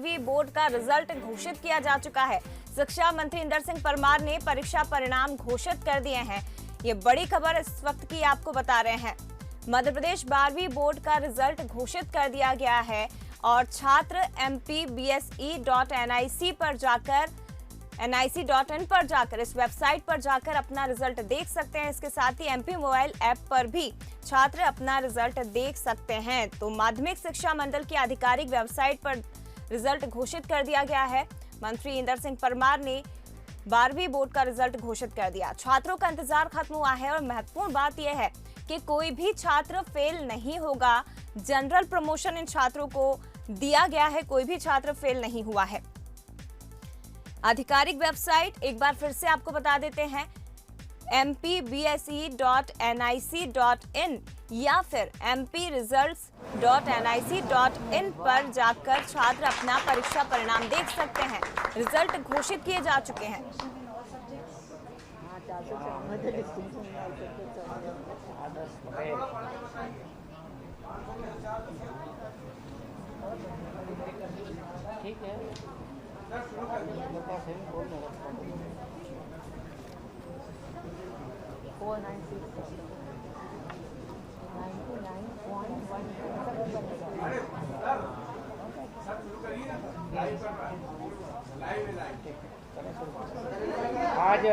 Board का result घोषित किया जा चुका है। शिक्षा मंत्री इंदर सिंह परमार ने परीक्षा परिणाम घोषित कर दिए हैं। ये बड़ी खबर इस वक्त की आपको बता रहे हैं। मध्य प्रदेश 12वीं बोर्ड का रिजल्ट घोषित कर दिया गया है और छात्र mpbse.nic पर जाकर nic.in पर जाकर इस वेबसाइट पर जाकर अपना रिजल्ट देख सकते हैं। इसके साथ ही MP मोबाइल ऐप पर भी छात्र अपना रिजल्ट देख सकते हैं। तो माध्यमिक शिक्षा मंडल की आधिकारिक वेबसाइट पर रिजल्ट घोषित कर दिया गया है। मंत्री इंदर सिंह परमार ने 12वीं बोर्ड का रिजल्ट घोषित कर दिया। छात्रों का इंतजार खत्म हुआ है और महत्वपूर्ण बात यह है कि कोई भी छात्र फेल नहीं होगा। जनरल प्रमोशन इन छात्रों को दिया गया है, कोई भी छात्र फेल नहीं हुआ है। आधिकारिक वेबसाइट एक बार फिर से आपको बता देते हैं, mpbse.nic.in या फिर mpresults.nic.in पर जाकर छात्र अपना परीक्षा परिणाम देख सकते हैं। रिजल्ट घोषित किए जा चुके हैं। ठीक है। आज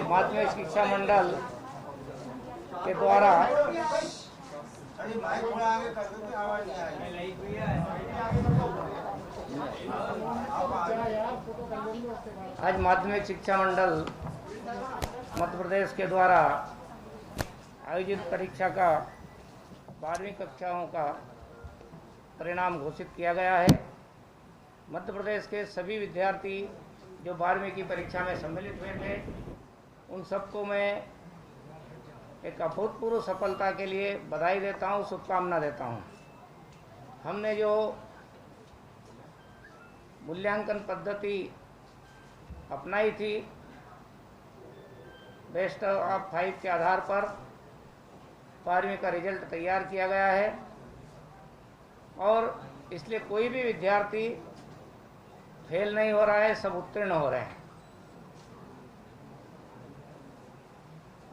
माध्यमिक शिक्षा मंडल के द्वारा आज माध्यमिक शिक्षा मंडल मध्य प्रदेश के द्वारा आयोजित परीक्षा का 12वीं कक्षाओं का परिणाम घोषित किया गया है। मध्य प्रदेश के सभी विद्यार्थी जो 12वीं की परीक्षा में सम्मिलित हुए थे, उन सबको मैं एक अभूतपूर्व सफलता के लिए बधाई देता हूं, शुभकामना देता हूं। हमने जो मूल्यांकन पद्धति अपनाई थी, बेस्ट ऑफ 5 के आधार पर 12वीं का रिजल्ट तैयार किया गया है और इसलिए कोई भी विद्यार्थी फेल नहीं हो रहा है, सब उत्तीर्ण हो रहे हैं।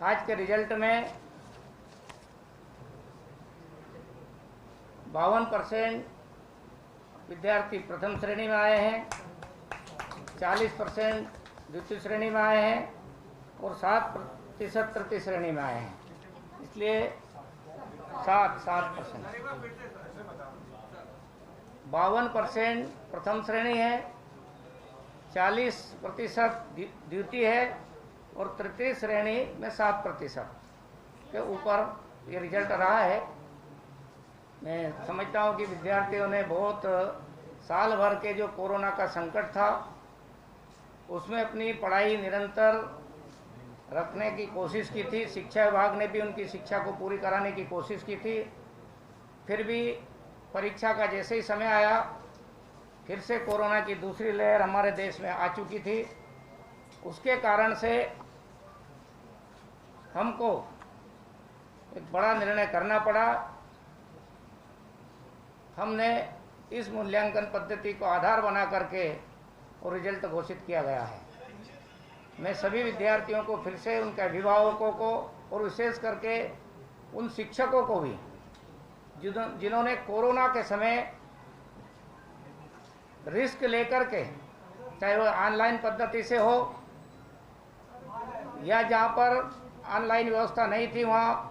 आज के रिजल्ट में 52% विद्यार्थी प्रथम श्रेणी में आए हैं, 40% द्वितीय श्रेणी में आए हैं और 7% तृतीय श्रेणी में आए हैं। इसलिए 7% 52% प्रथम श्रेणी है, 40% द्वितीय है और तृतीय श्रेणी में 7% के ऊपर ये रिजल्ट रहा है। मैं समझता हूँ कि विद्यार्थियों ने बहुत साल भर के जो कोरोना का संकट था, उसमें अपनी पढ़ाई निरंतर रखने की कोशिश की थी। शिक्षा विभाग ने भी उनकी शिक्षा को पूरी कराने की कोशिश की थी। फिर भी परीक्षा का जैसे ही समय आया, फिर से कोरोना की दूसरी लहर हमारे देश में आ चुकी थी। उसके कारण से हमको एक बड़ा निर्णय करना पड़ा। हमने इस मूल्यांकन पद्धति को आधार बना करके और रिजल्ट घोषित किया गया है। मैं सभी विद्यार्थियों को फिर से, उनके अभिभावकों को और विशेष करके उन शिक्षकों को भी जिन्होंने कोरोना के समय रिस्क लेकर के, चाहे वो ऑनलाइन पद्धति से हो या जहाँ पर ऑनलाइन व्यवस्था नहीं थी, वहाँ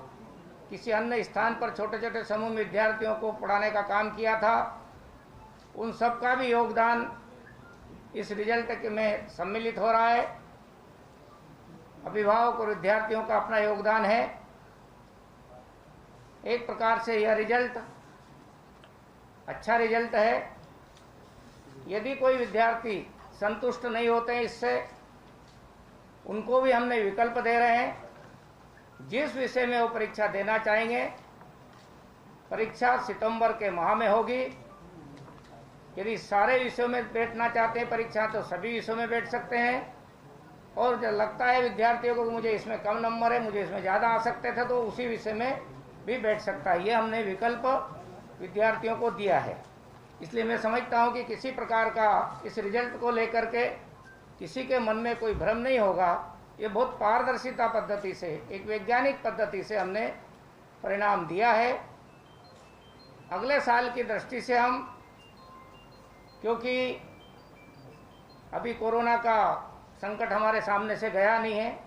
किसी अन्य स्थान पर छोटे छोटे समूह में विद्यार्थियों को पढ़ाने का काम किया था, उन सब का भी योगदान इस रिजल्ट में सम्मिलित हो रहा है। अभिभावक और विद्यार्थियों का अपना योगदान है। एक प्रकार से यह रिजल्ट अच्छा रिजल्ट है। यदि कोई विद्यार्थी संतुष्ट नहीं होते हैं इससे, उनको भी हमने विकल्प दे रहे हैं। जिस विषय में वो परीक्षा देना चाहेंगे, परीक्षा सितंबर के माह में होगी। यदि सारे विषयों में बैठना चाहते हैं परीक्षा, तो सभी विषयों में बैठ सकते हैं। और जब लगता है विद्यार्थियों को मुझे इसमें कम नंबर है, मुझे इसमें ज़्यादा आ सकते थे, तो उसी विषय में भी बैठ सकता है। ये हमने विकल्प विद्यार्थियों को दिया है। इसलिए मैं समझता हूं कि किसी प्रकार का इस रिजल्ट को लेकर के किसी के मन में कोई भ्रम नहीं होगा। ये बहुत पारदर्शिता पद्धति से, एक वैज्ञानिक पद्धति से हमने परिणाम दिया है। अगले साल की दृष्टि से हम, क्योंकि अभी कोरोना का संकट हमारे सामने से गया नहीं है,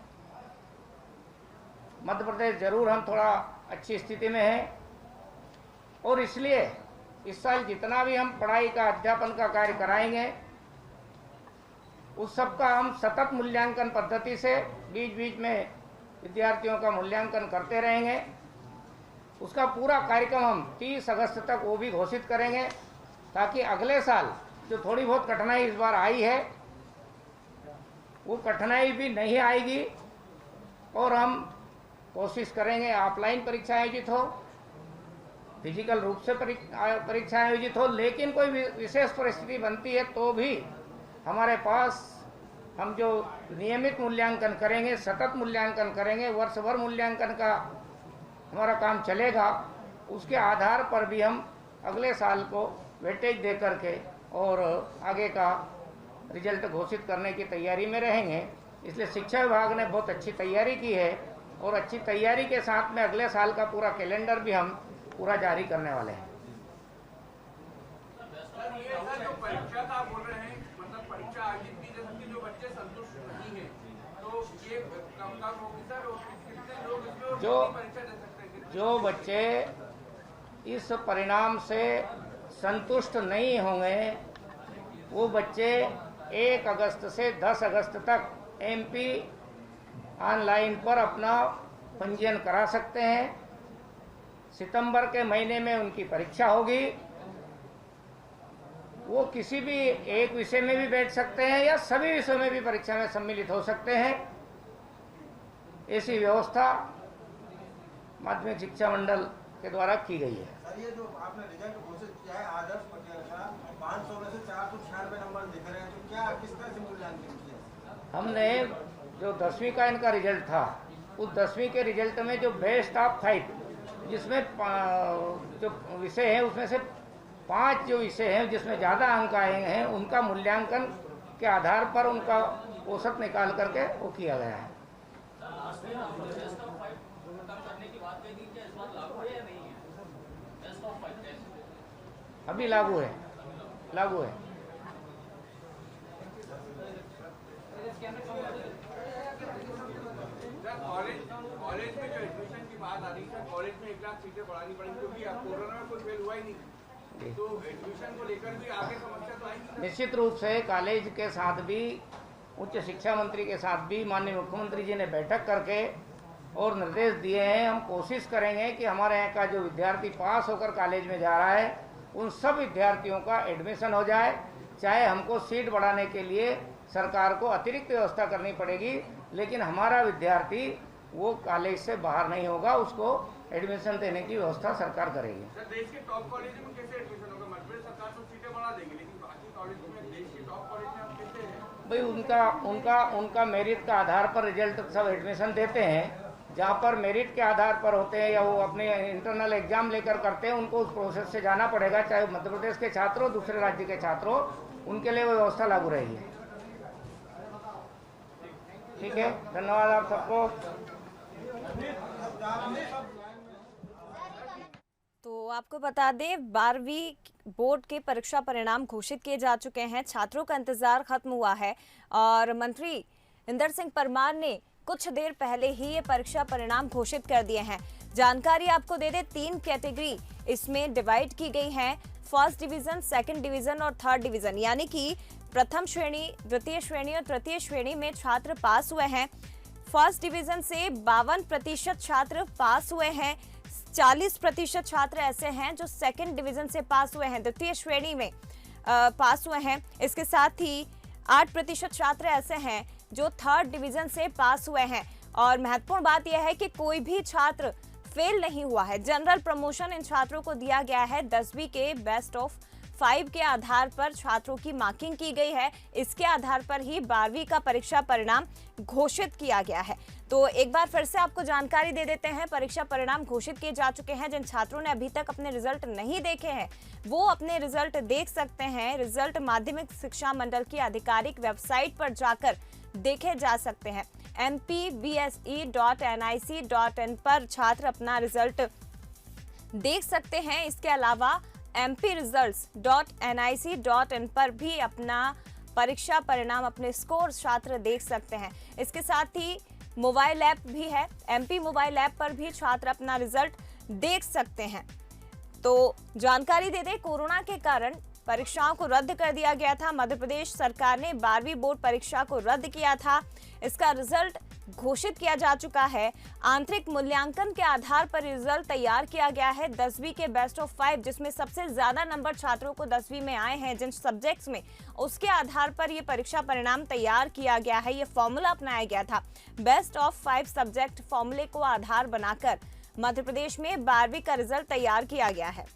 मध्य प्रदेश जरूर हम थोड़ा अच्छी स्थिति में हैं, और इसलिए इस साल जितना भी हम पढ़ाई का, अध्यापन का कार्य कराएंगे, उस सब का हम सतत मूल्यांकन पद्धति से बीच बीच में विद्यार्थियों का मूल्यांकन करते रहेंगे। उसका पूरा कार्यक्रम हम 30 अगस्त तक वो भी घोषित करेंगे, ताकि अगले साल जो थोड़ी बहुत कठिनाई इस बार आई है वो कठिनाई भी नहीं आएगी, और हम कोशिश करेंगे ऑफलाइन परीक्षा आयोजित हो, फिजिकल रूप से परीक्षा आयोजित हो। लेकिन कोई विशेष परिस्थिति बनती है तो भी हमारे पास हम जो नियमित मूल्यांकन करेंगे, सतत मूल्यांकन करेंगे, वर्ष भर मूल्यांकन का हमारा काम चलेगा। उसके आधार पर भी हम अगले साल को वेटेज दे करके और आगे का रिजल्ट घोषित करने की तैयारी में रहेंगे। इसलिए शिक्षा विभाग ने बहुत अच्छी तैयारी की है, और अच्छी तैयारी के साथ में अगले साल का पूरा कैलेंडर भी हम पूरा जारी करने वाले हैं। जो परीक्षा का आप बोल रहे हैं, मतलब परीक्षा आयोजित की जा सकती, जो बच्चे संतुष्ट नहीं हैं, तो ये कम होगी सर, और कितने लोग इसमें परीक्षा दे सकते हैं? जो बच्चे इस परिणाम से संतुष्ट नहीं होंगे, वो बच्चे 1 अगस्त से 10 अगस्त तक MP ऑनलाइन पर अपना पंजीयन करा सकते हैं। सितंबर के महीने में उनकी परीक्षा होगी। वो किसी भी एक विषय में भी बैठ सकते हैं या सभी विषयों में भी परीक्षा में सम्मिलित हो सकते हैं। ऐसी व्यवस्था माध्यमिक शिक्षा मंडल के द्वारा की गई है। सर, ये जो आपने रिजल्ट घोषित किया है आदर्श पटेल का, 500 में से 496 नंबर दिख रहे हैं, तो क्या किस तरह से मूल्यांकन किया? हमने जो 10वीं का इनका रिजल्ट था, उस 10वीं के रिजल्ट में जो बेस्ट ऑफ 5, जिसमें जो विषय हैं उसमें से 5 जो विषय हैं जिसमें ज़्यादा अंक आए हैं, उनका मूल्यांकन के आधार पर उनका औसत निकाल करके वो किया गया है। अभी लागू है। कॉलेज में जो एडमिशन की बात आ रही है, कॉलेज में 1 लाख सीटें बढ़ानी पड़ेगी, क्योंकि अब कोरोना में कोई फेल हुआ ही नहीं, तो एडमिशन को लेकर भी आगे समस्या तो आएगी। निश्चित रूप से कॉलेज के साथ भी, उच्च शिक्षा मंत्री के साथ भी माननीय मुख्यमंत्री जी ने बैठक करके और निर्देश दिए हैं। हम कोशिश करेंगे कि हमारे यहाँ का जो विद्यार्थी पास होकर कॉलेज में जा रहा है, उन सब विद्यार्थियों का एडमिशन हो जाए। चाहे हमको सीट बढ़ाने के लिए सरकार को अतिरिक्त व्यवस्था करनी पड़ेगी, लेकिन हमारा विद्यार्थी वो कॉलेज से बाहर नहीं होगा, उसको एडमिशन देने की व्यवस्था सरकार करेगी। सर, देश के टॉप कॉलेज में कैसे एडमिशन होगा? मध्य प्रदेश सरकार तो सीटें बढ़ा देगी, लेकिन बाकी कॉलेज में, देश के टॉप कॉलेज में हम कैसे हैं? भाई उनका मेरिट का आधार पर रिजल्ट सब एडमिशन देते हैं। जहाँ पर मेरिट के आधार पर होते हैं या वो अपने इंटरनल एग्जाम लेकर करते हैं, उनको उस प्रोसेस से जाना पड़ेगा। चाहे मध्य प्रदेश के छात्रों, दूसरे राज्य के छात्रों, उनके लिए वो व्यवस्था लागू रहेगी। ठीक है, धन्यवाद आप सबको। तो आपको बता दें, 12वीं बोर्ड के परीक्षा परिणाम घोषित किए जा चुके हैं। छात्रों का इंतजार खत्म हुआ है और मंत्री इंदर सिंह परमार ने कुछ देर पहले ही ये परीक्षा परिणाम घोषित कर दिए हैं। जानकारी आपको दे दे, 3 कैटेगरी इसमें डिवाइड की गई हैं। फर्स्ट डिवीजन, सेकंड डिवीजन और थर्ड डिवीजन, यानी कि प्रथम श्रेणी, द्वितीय श्रेणी और तृतीय श्रेणी में छात्र पास हुए हैं। फर्स्ट डिवीजन से 52% छात्र पास हुए हैं। 40% छात्र ऐसे हैं जो सेकंड डिवीजन से पास हुए हैं, द्वितीय श्रेणी में पास हुए हैं। इसके साथ ही 8% छात्र ऐसे हैं जो थर्ड डिवीजन से पास हुए हैं। और महत्वपूर्ण बात यह है कि कोई भी छात्र फेल नहीं हुआ है। जनरल प्रमोशन इन छात्रों को दिया गया है 10वीं के बेस्ट ऑफ 5 के आधार पर छात्रों की मार्किंग की गई है। इसके आधार पर ही 12वीं का परीक्षा परिणाम घोषित किया गया है। तो एक बार फिर से आपको जानकारी दे देते हैं, परीक्षा परिणाम घोषित किए जा चुके हैं। जिन छात्रों ने अभी तक अपने रिजल्ट नहीं देखे हैं वो अपने रिजल्ट देख सकते हैं। रिजल्ट माध्यमिक शिक्षा मंडल की आधिकारिक वेबसाइट पर जाकर देखे जा सकते हैं। mpbse.nic.in पर छात्र अपना रिजल्ट देख सकते हैं। इसके अलावा mpresults.nic.in पर भी अपना परीक्षा परिणाम, अपने स्कोर छात्र देख सकते हैं। इसके साथ ही मोबाइल ऐप भी है, MP मोबाइल ऐप पर भी छात्र अपना रिजल्ट देख सकते हैं। तो जानकारी दे दें, कोरोना के कारण परीक्षाओं को रद्द कर दिया गया था। मध्य प्रदेश सरकार ने 12वीं बोर्ड परीक्षा को रद्द किया था। इसका रिजल्ट घोषित किया जा चुका है। आंतरिक मूल्यांकन के आधार पर रिजल्ट तैयार किया गया है। 10वीं के बेस्ट ऑफ 5 जिसमें सबसे ज्यादा नंबर छात्रों को 10वीं में आए हैं जिन सब्जेक्ट्स में, उसके आधार पर ये परीक्षा परिणाम तैयार किया गया है। ये फॉर्मूला अपनाया गया था। बेस्ट ऑफ 5 सब्जेक्ट फॉर्मूले को आधार बनाकर मध्य प्रदेश में 12वीं का रिजल्ट तैयार किया गया है।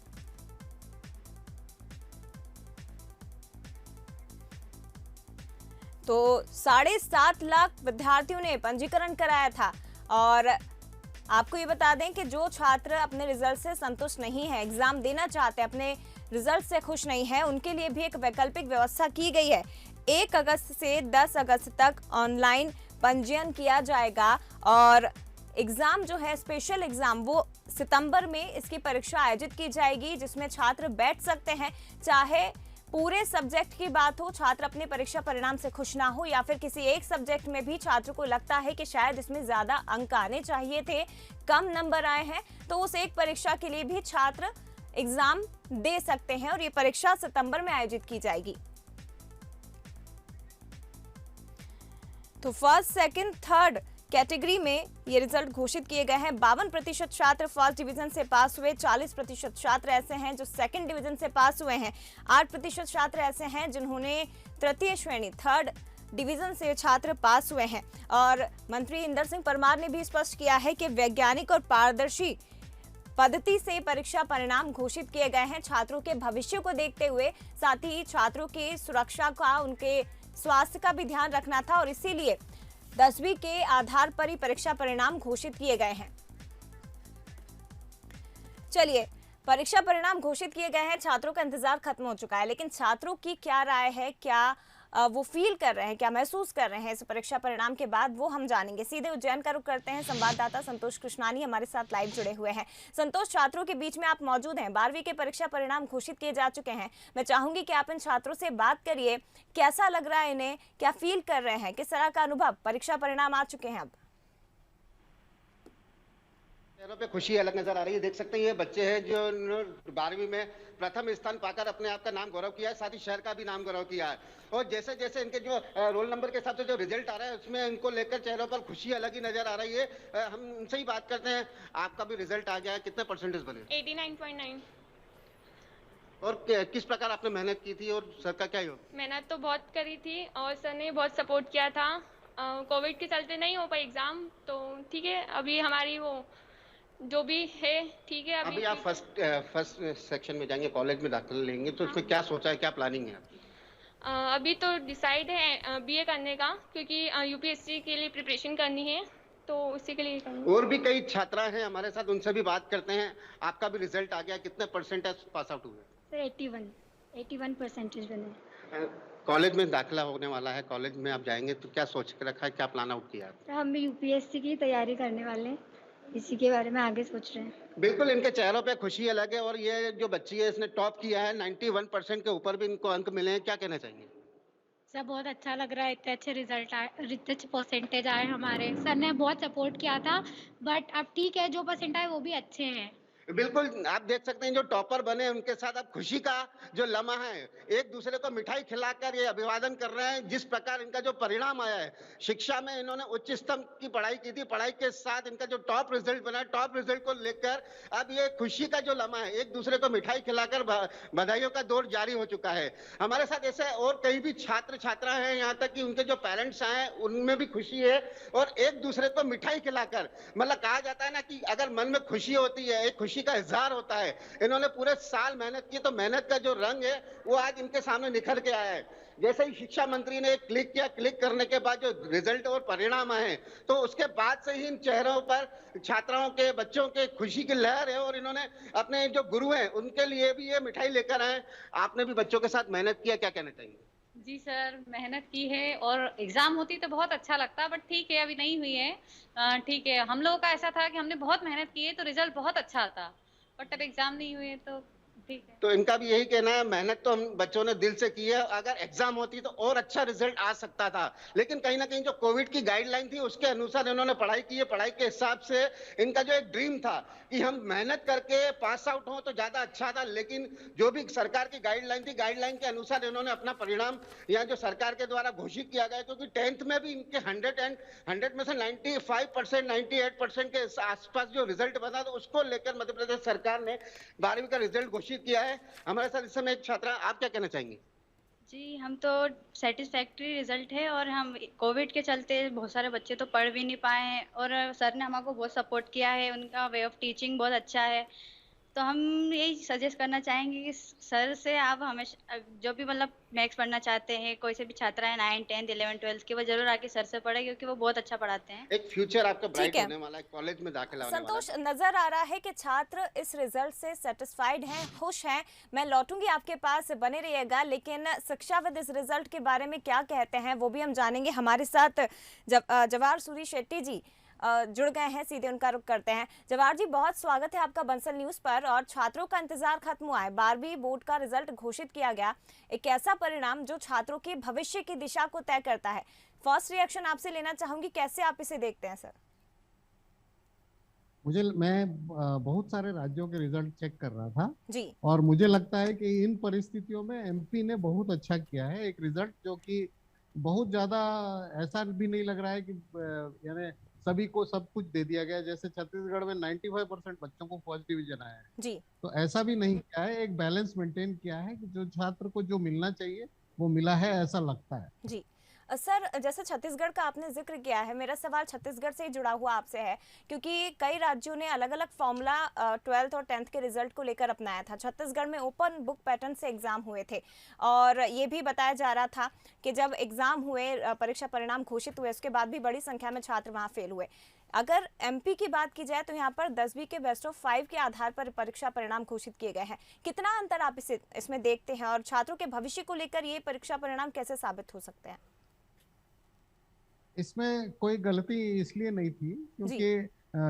तो 7.5 लाख विद्यार्थियों ने पंजीकरण कराया था। और आपको ये बता दें कि जो छात्र अपने रिजल्ट से संतुष्ट नहीं है, एग्जाम देना चाहते हैं, अपने रिजल्ट से खुश नहीं है, उनके लिए भी एक वैकल्पिक व्यवस्था की गई है। 1 अगस्त से 10 अगस्त तक ऑनलाइन पंजीयन किया जाएगा और एग्जाम जो है, स्पेशल एग्जाम, वो सितंबर में इसकी परीक्षा आयोजित की जाएगी जिसमें छात्र बैठ सकते हैं। चाहे पूरे सब्जेक्ट की बात हो, छात्र अपने परीक्षा परिणाम से खुश ना हो, या फिर किसी एक सब्जेक्ट में भी छात्र को लगता है कि शायद इसमें ज्यादा अंक आने चाहिए थे, कम नंबर आए हैं, तो उस एक परीक्षा के लिए भी छात्र एग्जाम दे सकते हैं और ये परीक्षा सितंबर में आयोजित की जाएगी। तो फर्स्ट, सेकंड, थर्ड कैटेगरी में ये रिजल्ट घोषित किए गए हैं। 52% छात्र फर्स्ट डिवीजन से पास हुए, 40% छात्र ऐसे हैं जो सेकंड डिवीजन से पास हुए हैं, 8% छात्र ऐसे हैं जिन्होंने तृतीय श्रेणी, थर्ड डिवीजन से छात्र पास हुए हैं। और मंत्री इंदर सिंह परमार ने भी स्पष्ट किया है कि वैज्ञानिक और पारदर्शी पद्धति से परीक्षा परिणाम घोषित किए गए हैं। छात्रों के भविष्य को देखते हुए, साथ ही छात्रों की सुरक्षा का, उनके स्वास्थ्य का भी ध्यान रखना था और इसीलिए 10वीं के आधार पर ही परीक्षा परिणाम घोषित किए गए हैं। चलिए, परीक्षा परिणाम घोषित किए गए हैं, छात्रों का इंतजार खत्म हो चुका है, लेकिन छात्रों की क्या राय है, क्या वो फील कर रहे हैं, क्या महसूस कर रहे हैं इस परीक्षा परिणाम के बाद, वो हम जानेंगे। सीधे उज्जैन का रुख करते हैं। संवाददाता संतोष कृष्णानी हमारे साथ लाइव जुड़े हुए हैं। संतोष, छात्रों के बीच में आप मौजूद हैं। 12वीं के परीक्षा परिणाम घोषित किए जा चुके हैं। मैं चाहूंगी कि आप इन छात्रों से बात करिए, कैसा लग रहा है इन्हें, क्या फील कर रहे हैं, किस तरह का अनुभव, परीक्षा परिणाम आ चुके हैं अब? चेहरों पे खुशी अलग नजर आ रही है। देख सकते हैं ये बच्चे हैं जो 12वीं में प्रथम स्थान पाकर अपने आप का नाम गौरव किया है, साथ ही शहर का भी नाम गौरव किया है। और जैसे जैसे इनके जो रोल नंबर के हिसाब से जो रिजल्ट आ रहा है उसमें इनको लेकर चेहरों पर खुशी अलग ही नजर आ रही है। हम उनसे ही बात करते हैं। आपका भी रिजल्ट आ गया है, कितने परसेंटेज बने? 89.9। और किस प्रकार आपने मेहनत की थी और सर का क्या योग? मेहनत तो बहुत करी थी और सर ने बहुत सपोर्ट किया था। कोविड के चलते नहीं हो पाई एग्जाम, तो ठीक है, अभी हमारी वो जो भी है ठीक है। अभी आप फर्स्ट सेक्शन में जाएंगे, कॉलेज में दाखिला लेंगे, तो उसमें क्या सोचा है, क्या प्लानिंग है? अभी तो डिसाइड है BA करने का, क्योंकि UPSC के लिए प्रिपरेशन करनी है, तो उसी के लिए करनी है। और भी कई छात्रा हैं हमारे साथ, उनसे भी बात करते हैं। आपका भी रिजल्ट आ गया, कितने परसेंटेज पास आउट हुए? सर 81 परसेंटेज बने। कॉलेज में दाखिला होने वाला है, कॉलेज में आप जाएंगे तो क्या सोच के रखा है, क्या प्लान आउट किया है? हम भी UPSC की तैयारी करने वाले हैं, इसी के बारे में आगे सोच रहे हैं। बिल्कुल, इनके चेहरों पे खुशी अलग है। और ये जो बच्ची है इसने टॉप किया है, 91% के ऊपर भी इनको अंक मिले हैं, क्या कहना चाहेंगे? सर बहुत अच्छा लग रहा है, इतने अच्छे रिजल्ट आए, इतने अच्छे परसेंटेज आए हमारे। सर ने बहुत सपोर्ट किया था, बट अब ठीक है, जो परसेंट आए वो भी अच्छे हैं। बिल्कुल, आप देख सकते हैं जो टॉपर बने उनके साथ अब खुशी का जो लम्हा है, एक दूसरे को मिठाई खिलाकर ये अभिवादन कर रहे हैं। जिस प्रकार इनका जो परिणाम आया है, शिक्षा में इन्होंने उच्च स्तर की पढ़ाई की थी, पढ़ाई के साथ इनका जो टॉप रिजल्ट बना, टॉप रिजल्ट को लेकर अब ये खुशी का जो लम्हा है, एक दूसरे को मिठाई खिलाकर बधाइयों का दौर जारी हो चुका है। हमारे साथ ऐसे और कई भी छात्र छात्रा हैं, यहाँ तक कि उनके जो पेरेंट्स आए उनमें भी खुशी है। और एक दूसरे को मिठाई खिलाकर, मतलब कहा जाता है ना कि अगर मन में खुशी होती है, एक खुशी खुशी का इजहार होता है। इन्होंने पूरे साल मेहनत की, तो मेहनत का जो रंग है वो आज इनके सामने निखर के आया है। जैसे ही शिक्षा मंत्री ने क्लिक किया, क्लिक करने के बाद जो रिजल्ट और परिणाम आए, तो उसके बाद से ही इन चेहरों पर छात्राओं के, बच्चों के खुशी की लहर है। और इन्होंने अपने जो गुरु हैं उनके लिए भी ये मिठाई लेकर आए। आपने भी बच्चों के साथ मेहनत किया, क्या कहना चाहिए? जी सर, मेहनत की है और एग्ज़ाम होती तो बहुत अच्छा लगता, बट ठीक है अभी नहीं हुई है। ठीक है, हम लोगों का ऐसा था कि हमने बहुत मेहनत की है तो रिजल्ट बहुत अच्छा आता, बट अब एग्ज़ाम नहीं हुए तो ठीक है। तो इनका भी यही कहना है, मेहनत तो हम बच्चों ने दिल से की है, अगर एग्जाम होती तो और अच्छा रिजल्ट आ सकता था। लेकिन कहीं ना कहीं जो कोविड की गाइडलाइन थी उसके अनुसार इन्होंने पढ़ाई की है। पढ़ाई के हिसाब से इनका जो एक ड्रीम था कि हम मेहनत करके पास आउट हो तो ज्यादा अच्छा था, लेकिन जो भी सरकार की गाइडलाइन थी, गाइडलाइन के अनुसार इन्होंने अपना परिणाम या जो सरकार के द्वारा घोषित किया गया, क्योंकि 10th में भी इनके 100 में से 95%, 98% के आसपास जो रिजल्ट बना, तो उसको लेकर मध्य प्रदेश सरकार ने 12वीं का रिजल्ट घोषित किया है। हमारे साथ इस समय एक छात्रा, आप क्या कहना चाहेंगे? जी, हम तो सेटिस्फैक्ट्री रिजल्ट है और हम कोविड के चलते बहुत सारे बच्चे तो पढ़ भी नहीं पाए हैं और सर ने हमको बहुत सपोर्ट किया है, उनका वे ऑफ टीचिंग बहुत अच्छा है। तो हम यही सजेस्ट करना चाहेंगे कि सर से आप हमेशा जो भी मतलब मैथ्स पढ़ना चाहते हैं, कोई से भी छात्रा है 9, 10, 11, 12 की, वो जरूर आके सर से पढ़े क्योंकि वो बहुत अच्छा पढ़ाते हैं। एक फ्यूचर आपका ब्राइट है। होने वाला है, कॉलेज में दाखिला होने वाला संतोष, है। नजर आ रहा है कि छात्र इस रिजल्ट से सेटिस्फाइड हैं, खुश हैं। मैं लौटूंगी आपके पास, बने रहिएगा। लेकिन शिक्षाविद इस रिजल्ट के बारे में क्या कहते हैं वो भी हम जानेंगे। हमारे साथ जवाहर सूरी शेट्टी जी जुड़ गए हैं, सीधे उनका रुख करते हैं। जवाहर जी, बहुत स्वागत है आपका बंसल न्यूज़ पर। और छात्रों का इंतजार खत्म हुआ है, 12वीं बोर्ड का रिजल्ट घोषित किया गया, एक ऐसा परिणाम जो छात्रों के भविष्य की दिशा को तय करता है। फर्स्ट रिएक्शन आपसे लेना चाहूंगी, कैसे आप इसे देखते हैं सर? मैं बहुत सारे राज्यों के रिजल्ट चेक कर रहा था जी, और मुझे लगता है कि इन परिस्थितियों में एमपी ने बहुत अच्छा किया है। एक रिजल्ट जो कि बहुत ज्यादा ऐसा भी नहीं लग रहा है कि यानी सभी को सब कुछ दे दिया गया। जैसे छत्तीसगढ़ में 95% बच्चों को फर्स्ट डिवीजन आया है, जी, तो ऐसा भी नहीं किया है। एक बैलेंस मेंटेन किया है कि जो छात्र को जो मिलना चाहिए वो मिला है, ऐसा लगता है। जी। सर, जैसे छत्तीसगढ़ का आपने जिक्र किया है, मेरा सवाल छत्तीसगढ़ से ही जुड़ा हुआ आपसे है, क्योंकि कई राज्यों ने अलग अलग फॉर्मूला 12th और 10th के रिजल्ट को लेकर अपनाया था। छत्तीसगढ़ में ओपन बुक पैटर्न से एग्जाम हुए थे और ये भी बताया जा रहा था कि जब एग्जाम हुए, परीक्षा परिणाम घोषित हुए, उसके बाद भी बड़ी संख्या में छात्र वहाँ फेल हुए। अगर एमपी की बात की जाए तो यहाँ पर 10वीं के बेस्ट ऑफ 5 के आधार पर परीक्षा परिणाम घोषित किए गए हैं। कितना अंतर आप इसमें देखते हैं और छात्रों के भविष्य को लेकर ये परीक्षा परिणाम कैसे साबित हो सकते हैं? इसमें कोई गलती इसलिए नहीं थी क्योंकि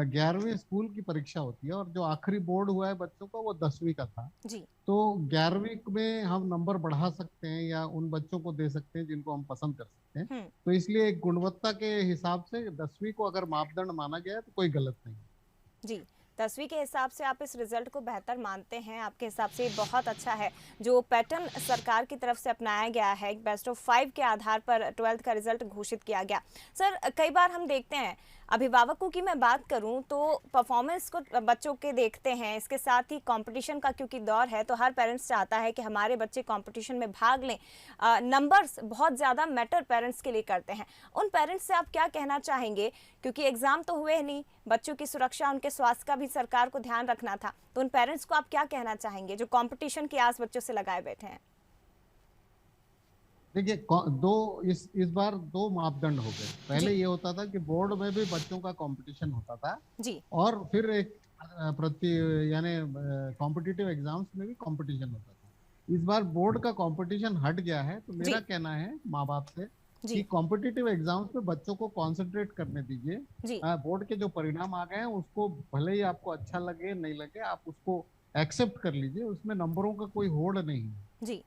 11वीं स्कूल की परीक्षा होती है और जो आखिरी बोर्ड हुआ है बच्चों का वो 10वीं का था। जी, तो 11वीं में हम नंबर बढ़ा सकते हैं या उन बच्चों को दे सकते हैं जिनको हम पसंद कर सकते हैं। तो इसलिए एक गुणवत्ता के हिसाब से 10वीं को अगर मापदंड माना गया है तो कोई गलत नहीं। जी, 10वीं के हिसाब से आप इस रिजल्ट को बेहतर मानते हैं, आपके हिसाब से बहुत अच्छा है जो पैटर्न सरकार की तरफ से अपनाया गया है। बेस्ट ऑफ 5 के आधार पर 12th का रिजल्ट घोषित किया गया। सर, कई बार हम देखते हैं, अभिभावकों की मैं बात करूं तो परफॉर्मेंस को बच्चों के देखते हैं, इसके साथ ही कंपटीशन का क्योंकि दौर है तो हर पेरेंट्स चाहता है कि हमारे बच्चे कंपटीशन में भाग लें। नंबर्स बहुत ज़्यादा मैटर पेरेंट्स के लिए करते हैं। उन पेरेंट्स से आप क्या कहना चाहेंगे, क्योंकि एग्जाम तो हुए नहीं, बच्चों की सुरक्षा, उनके स्वास्थ्य का भी सरकार को ध्यान रखना था, तो उन पेरेंट्स को आप क्या कहना चाहेंगे जो कंपटीशन की आस बच्चों से लगाए बैठे हैं? देखिए, इस बार 2 मापदंड हो गए। पहले ये होता था कि बोर्ड में भी बच्चों का कंपटीशन होता था जी, और फिर एक यानी कॉम्पिटिटिव एग्जाम्स में भी कंपटीशन होता था। इस बार बोर्ड का कंपटीशन हट गया है, तो मेरा कहना है माँ बाप से कि कॉम्पिटिटिव एग्जाम्स में बच्चों को कंसंट्रेट करने दीजिए। बोर्ड के जो परिणाम आ गए हैं उसको भले ही आपको अच्छा लगे नहीं लगे, आप उसको एक्सेप्ट कर लीजिए, उसमें नंबरों का कोई होड़ नहीं है। जी,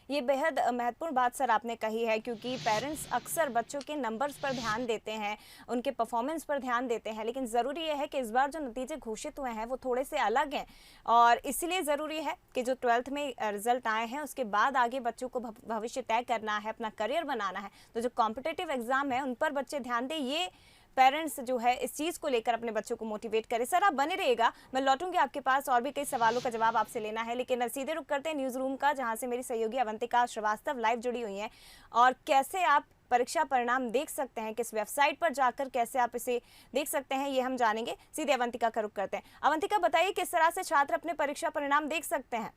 ये बेहद महत्वपूर्ण बात सर आपने कही है, क्योंकि पेरेंट्स अक्सर बच्चों के नंबर्स पर ध्यान देते हैं, उनके परफॉर्मेंस पर ध्यान देते हैं, लेकिन ज़रूरी ये है कि इस बार जो नतीजे घोषित हुए हैं वो थोड़े से अलग हैं और इसीलिए ज़रूरी है कि जो 12th में रिजल्ट आए हैं उसके बाद आगे बच्चों को भविष्य तय करना है, अपना करियर बनाना है, तो जो कॉम्पिटिटिव एग्ज़ाम है उन पर बच्चे ध्यान दें। ये पेरेंट्स जो है इस चीज़ को लेकर अपने बच्चों को मोटिवेट करें। सर, आप बने रहिएगा, मैं लौटूंगी आपके पास, और भी कई सवालों का जवाब आपसे लेना है, लेकिन सीधे रुक करते हैं न्यूज़ रूम का, जहां से मेरी सहयोगी अवंतिका श्रीवास्तव लाइव जुड़ी हुई हैं। और कैसे आप परीक्षा परिणाम देख सकते हैं, किस वेबसाइट पर जाकर कैसे आप इसे देख सकते हैं, ये हम जानेंगे। सीधे अवंतिका का रुख करते हैं। अवंतिका, बताइए किस तरह से छात्र अपने परीक्षा परिणाम देख सकते हैं?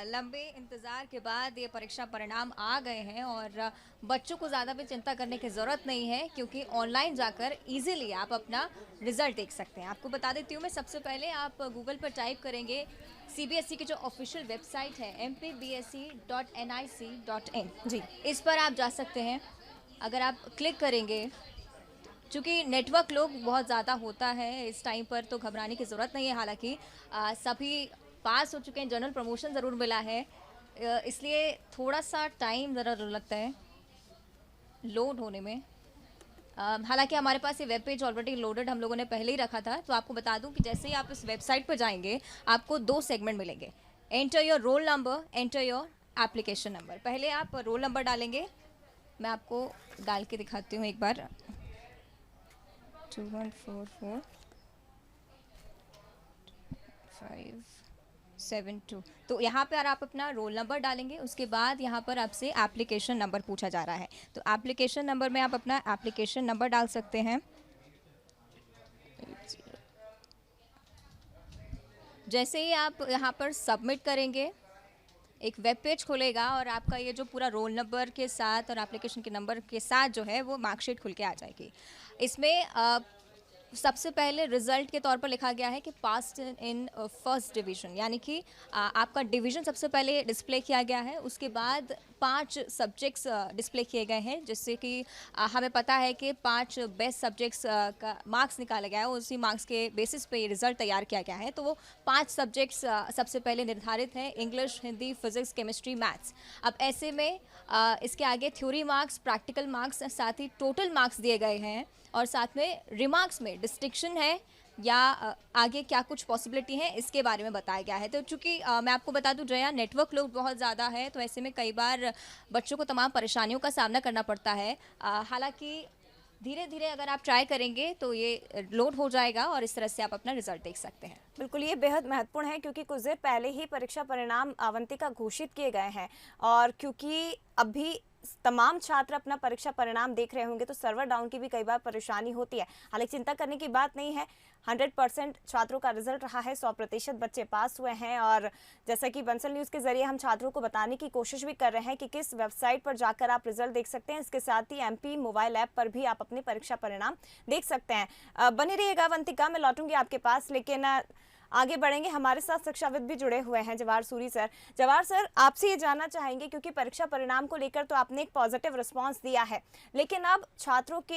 लंबे इंतज़ार के बाद ये परीक्षा परिणाम आ गए हैं और बच्चों को ज़्यादा भी चिंता करने की ज़रूरत नहीं है, क्योंकि ऑनलाइन जाकर इजीली आप अपना रिज़ल्ट देख सकते हैं। आपको बता देती हूँ मैं, सबसे पहले आप गूगल पर टाइप करेंगे CBSE की जो ऑफिशियल वेबसाइट है mpbse.nic.in जी, इस पर आप जा सकते हैं। अगर आप क्लिक करेंगे, चूँकि नेटवर्क लोग बहुत ज़्यादा होता है इस टाइम पर, तो घबराने की ज़रूरत नहीं है। हालांकि सभी पास हो चुके हैं, जनरल प्रमोशन ज़रूर मिला है, इसलिए थोड़ा सा टाइम ज़रूर लगता है लोड होने में। हालांकि हमारे पास ये वेब पेज ऑलरेडी लोडेड हम लोगों ने पहले ही रखा था। तो आपको बता दूं कि जैसे ही आप इस वेबसाइट पर जाएंगे, आपको 2 सेगमेंट मिलेंगे। Enter your roll number, enter your application number. पहले आप रोल नंबर डालेंगे, मैं आपको डाल के दिखाती हूँ एक बार। 2144-572। तो यहाँ पर आप अपना रोल नंबर डालेंगे, उसके बाद यहाँ पर आपसे एप्लीकेशन नंबर पूछा जा रहा है। तो एप्लीकेशन नंबर में आप अपना एप्लीकेशन नंबर डाल सकते हैं। जैसे ही आप यहाँ पर सबमिट करेंगे, एक वेब पेज खुलेगा और आपका ये जो पूरा रोल नंबर के साथ और एप्लीकेशन के नंबर के साथ जो है वो मार्कशीट खुल के आ जाएगी। इसमें सबसे पहले रिजल्ट के तौर पर लिखा गया है कि पास इन फर्स्ट डिवीज़न, यानी कि आपका डिवीज़न सबसे पहले डिस्प्ले किया गया है। उसके बाद 5 सब्जेक्ट्स डिस्प्ले किए गए हैं, जिससे कि हमें पता है कि 5 बेस्ट सब्जेक्ट्स का मार्क्स निकाला गया है। उसी मार्क्स के बेसिस पे ये रिज़ल्ट तैयार किया गया है। तो वो 5 सब्जेक्ट्स सबसे पहले निर्धारित हैं, English, Hindi, physics, chemistry, maths. अब ऐसे में इसके आगे थ्योरी मार्क्स, प्रैक्टिकल मार्क्स, साथ ही टोटल मार्क्स दिए गए हैं और साथ में रिमार्क्स में डिस्टिंक्शन है या आगे क्या कुछ पॉसिबिलिटी है, इसके बारे में बताया गया है। तो चूँकि मैं आपको बता दूं जया, नेटवर्क लोड बहुत ज़्यादा है, तो ऐसे में कई बार बच्चों को तमाम परेशानियों का सामना करना पड़ता है। हालांकि धीरे धीरे अगर आप ट्राई करेंगे तो ये लोड हो जाएगा और इस तरह से आप अपना रिजल्ट देख सकते हैं। बिल्कुल, ये बेहद महत्वपूर्ण है क्योंकि कुछ देर पहले ही परीक्षा परिणाम अवंतिका घोषित किए गए हैं और क्योंकि अभी तमाम छात्र अपना परीक्षा परिणाम देख रहे होंगे तो सर्वर डाउन की भी कई बार परेशानी होती है। हालांकि चिंता करने की बात नहीं है, 100% छात्रों का रिजल्ट रहा है, 100% बच्चे पास हुए हैं। और जैसा कि बंसल न्यूज़ के जरिए हम छात्रों को बताने की कोशिश भी कर रहे हैं कि किस वेबसाइट पर जाकर आप रिजल्ट देख सकते हैं। इसके साथ ही MP मोबाइल ऐप पर भी आप अपने परीक्षा परिणाम देख सकते हैं। बनी रहिएगा अवंतिका, मैं लौटूंगी आपके पास, लेकिन आगे बढ़ेंगे। हमारे साथ शिक्षाविद भी जुड़े हुए हैं, जवाहर सूरी सर। जवाहर सर, आपसे ये जानना चाहेंगे क्योंकि परीक्षा परिणाम को लेकर तो आपने एक पॉजिटिव रिस्पांस दिया है, लेकिन अब छात्रों के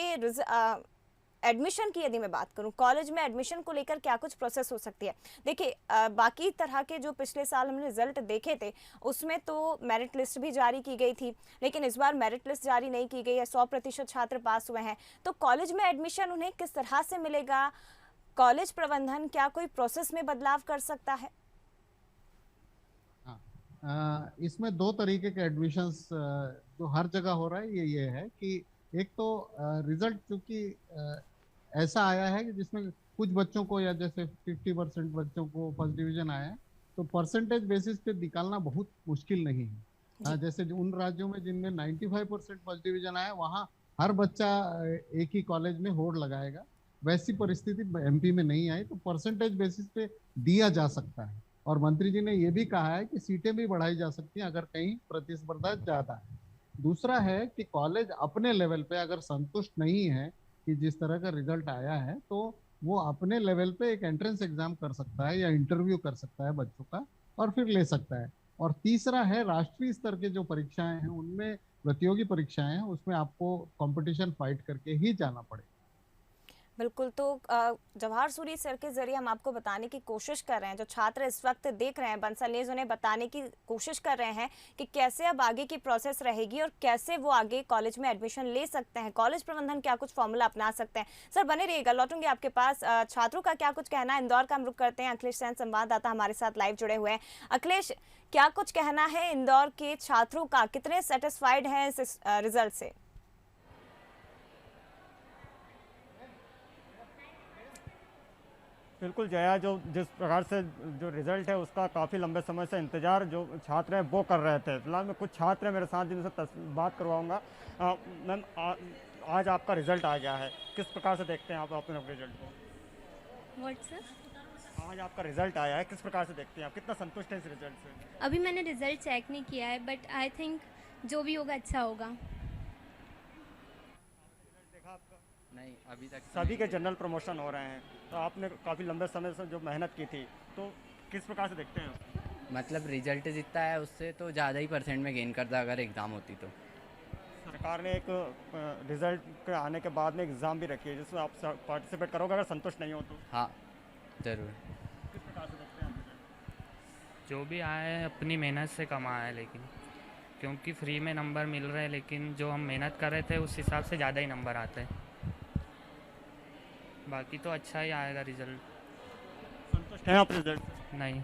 एडमिशन की यदि मैं बात करूं, कॉलेज में एडमिशन को लेकर क्या कुछ प्रोसेस हो सकती है? देखिए, बाकी तरह के जो पिछले साल हमने रिजल्ट देखे थे उसमें तो मेरिट लिस्ट भी जारी की गई थी, लेकिन इस बार मेरिट लिस्ट जारी नहीं की गई है। 100% छात्र पास हुए हैं, तो कॉलेज में एडमिशन उन्हें किस तरह से मिलेगा? कॉलेज प्रबंधन क्या कोई प्रोसेस में बदलाव कर सकता है? इसमें 2 तरीके के एडमिशंस जो हर जगह हो रहा है ये है कि एक तो रिजल्ट चूंकि ऐसा आया है कि जिसमें कुछ बच्चों को या जैसे 50% बच्चों को फर्स्ट डिवीजन आया है, तो परसेंटेज बेसिस पे निकालना बहुत मुश्किल नहीं है। जैसे उन राज्यों में जिनमें 95% फर्स्ट डिवीजन आया, वहाँ हर बच्चा एक ही कॉलेज में होड़ लगाएगा। वैसी परिस्थिति MP में नहीं आई, तो परसेंटेज बेसिस पे दिया जा सकता है। और मंत्री जी ने ये भी कहा है कि सीटें भी बढ़ाई जा सकती हैं अगर कहीं प्रतिस्पर्धा ज्यादा है। दूसरा है कि कॉलेज अपने लेवल पे अगर संतुष्ट नहीं है कि जिस तरह का रिजल्ट आया है, तो वो अपने लेवल पे एक एंट्रेंस एग्जाम कर सकता है या इंटरव्यू कर सकता है बच्चों का और फिर ले सकता है। और तीसरा है राष्ट्रीय स्तर के जो परीक्षाएं हैं, उनमें प्रतियोगी परीक्षाएं हैं, उसमें आपको कंपटीशन फाइट करके ही जाना पड़ेगा। बिल्कुल, तो जवाहर सूरी सर के जरिए हम आपको बताने की कोशिश कर रहे हैं, जो छात्र इस वक्त देख रहे हैं बंसल न्यूज़, उन्हें बताने की कोशिश कर रहे हैं कि कैसे अब आगे की प्रोसेस रहेगी और कैसे वो आगे कॉलेज में एडमिशन ले सकते हैं, कॉलेज प्रबंधन क्या कुछ फॉर्मूला अपना सकते हैं। सर बने रहिएगा, लौटूंगे आपके पास। छात्रों का क्या कुछ कहना है, इंदौर का हम रुख करते हैं। अखिलेश सैन संवाददाता हमारे साथ लाइव जुड़े हुए हैं। अखिलेश, क्या कुछ कहना है इंदौर के छात्रों का, कितने सेटिस्फाइड हैं इस रिजल्ट से? बिल्कुल जया, जो जिस प्रकार से जो रिज़ल्ट है उसका काफ़ी लंबे समय से इंतज़ार जो छात्र हैं वो कर रहे थे। फिलहाल मैं कुछ छात्र हैं मेरे साथ जिनसे बात करवाऊँगा। मैम, आज आपका रिज़ल्ट आ गया है, किस प्रकार से देखते हैं आप अपने रिज़ल्ट को? What sir? आज आपका रिज़ल्ट आया है, किस प्रकार से देखते हैं आप, कितना संतुष्ट हैं इस रिज़ल्ट से? अभी मैंने रिजल्ट चेक नहीं किया है, बट आई थिंक जो भी होगा अच्छा होगा। देखा आपका? नहीं, अभी तक सभी के जनरल प्रमोशन हो रहे हैं, तो आपने काफ़ी लंबे समय से जो मेहनत की थी, तो किस प्रकार से देखते हैं आप? मतलब रिजल्ट जितना है उससे तो ज़्यादा ही परसेंट में गेन करता अगर एग्ज़ाम होती तो। सरकार ने एक रिज़ल्ट के आने के बाद में एग्ज़ाम भी रखी है जिसमें आप पार्टिसिपेट करोगे अगर संतुष्ट नहीं हो तो? हाँ, ज़रूर। किस प्रकार से देखते हैं आप? जो भी आया है अपनी मेहनत से कमाया है, लेकिन क्योंकि फ्री में नंबर मिल रहे हैं, लेकिन जो हम मेहनत कर रहे थे उस हिसाब से ज़्यादा ही नंबर आते हैं। बाकी तो अच्छा ही आएगा रिज़ल्ट। संतुष्ट हैं आप रिज़ल्ट से? नहीं।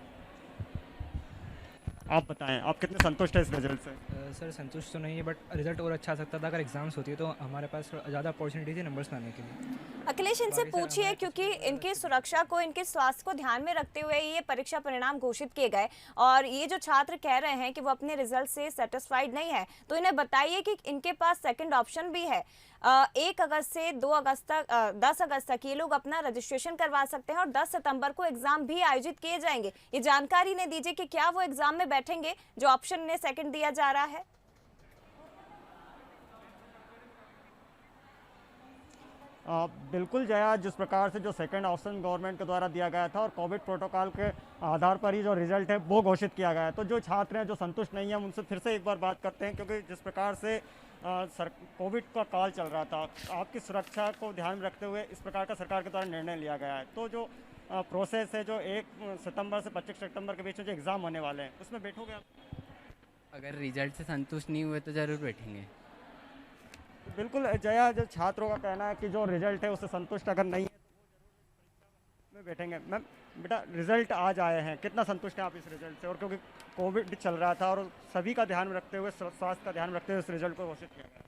आप बताएं, आप कितने संतुष्ट हैं इस रिज़ल्ट से? सर संतुष्ट तो नहीं है, बट रिजल्ट और अच्छा आ सकता था अगर एग्जाम्स होती है तो हमारे पास ज़्यादा अपॉर्चुनिटी थी नंबर्स लाने के लिए। अखिलेश, इनसे पूछिए, क्योंकि इनकी सुरक्षा को, इनके स्वास्थ्य को ध्यान में रखते हुए ये परीक्षा परिणाम घोषित किए गए और ये जो छात्र कह रहे हैं कि वो अपने रिजल्ट से सेटिस्फाइड नहीं है, तो इन्हें बताइए कि इनके पास सेकंड ऑप्शन भी है। 1 अगस्त से 2 अगस्त तक 10 अगस्त तक ये लोग अपना रजिस्ट्रेशन करवा सकते हैं और 10 सितंबर को एग्जाम भी आयोजित किए जाएंगे। ये जानकारी ने दीजिए कि क्या वो एग्जाम में बैठेंगे जो ऑप्शन ने सेकंड दिया जा रहा है। बिल्कुल जया, जिस प्रकार से जो सेकंड ऑप्शन गवर्नमेंट के द्वारा दिया गया था और कोविड प्रोटोकॉल के आधार पर ही जो रिजल्ट है वो घोषित किया गया है, तो जो छात्र हैं जो संतुष्ट नहीं हैं उनसे फिर से एक बार बात करते हैं, क्योंकि जिस प्रकार से कोविड का काल चल रहा था, आपकी सुरक्षा को ध्यान में रखते हुए इस प्रकार का सरकार के द्वारा निर्णय लिया गया है, तो जो प्रोसेस है जो 1 सितंबर से 25 सितंबर के बीच में जो एग्ज़ाम होने वाले हैं उसमें बैठोगे आप? अगर रिजल्ट से संतुष्ट नहीं हुए तो ज़रूर बैठेंगे। बिल्कुल जया, जो छात्रों का कहना है कि जो रिजल्ट है उससे संतुष्ट अगर नहीं है तो में बैठेंगे। मैम, बेटा रिजल्ट आज आए हैं, कितना संतुष्ट हैं आप इस रिजल्ट से? और क्योंकि कोविड चल रहा था और सभी का ध्यान रखते हुए, स्वास्थ्य का ध्यान रखते हुए इस रिजल्ट को घोषित किया गया।